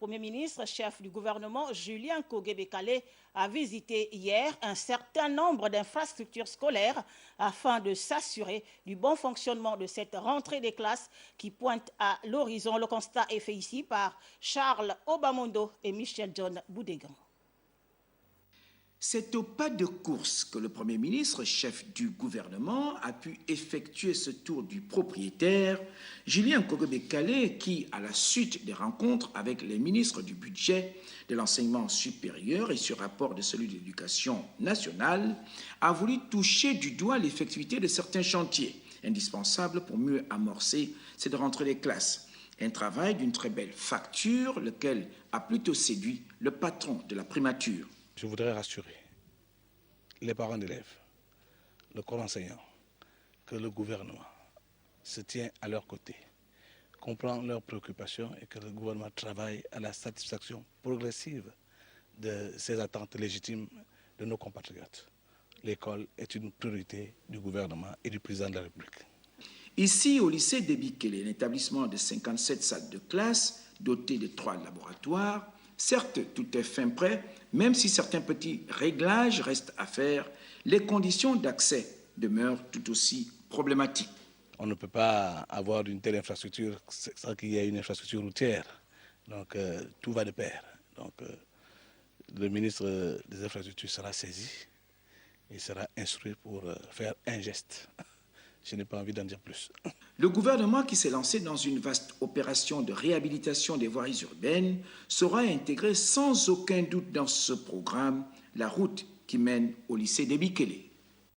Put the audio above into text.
Premier ministre, chef du gouvernement, Julien Kogué-Bekale, a visité hier un certain nombre d'infrastructures scolaires afin de s'assurer du bon fonctionnement de cette rentrée des classes qui pointe à l'horizon. Le constat est fait ici par Charles Obamondo et Michel John Boudégan. C'est au pas de course que le Premier ministre, chef du gouvernement, a pu effectuer ce tour du propriétaire, Julien Kogué-Bekale, qui, à la suite des rencontres avec les ministres du budget, de l'enseignement supérieur et sur rapport de celui de l'éducation nationale, a voulu toucher du doigt l'effectivité de certains chantiers, indispensables pour mieux amorcer cette rentrée des classes. Un travail d'une très belle facture, lequel a plutôt séduit le patron de la primature. Je voudrais rassurer les parents d'élèves, le corps enseignant, que le gouvernement se tient à leur côté, comprend leurs préoccupations et que le gouvernement travaille à la satisfaction progressive de ces attentes légitimes de nos compatriotes. L'école est une priorité du gouvernement et du président de la République. Ici, au lycée d'Ebikele, un établissement de 57 salles de classe doté de 3 laboratoires, certes, tout est fin prêt, même si certains petits réglages restent à faire, les conditions d'accès demeurent tout aussi problématiques. On ne peut pas avoir une telle infrastructure sans qu'il y ait une infrastructure routière. Donc tout va de pair. Donc le ministre des Infrastructures sera saisi et sera instruit pour faire un geste. Je n'ai pas envie d'en dire plus. Le gouvernement qui s'est lancé dans une vaste opération de réhabilitation des voiries urbaines saura intégrer sans aucun doute dans ce programme la route qui mène au lycée d'Ebikele.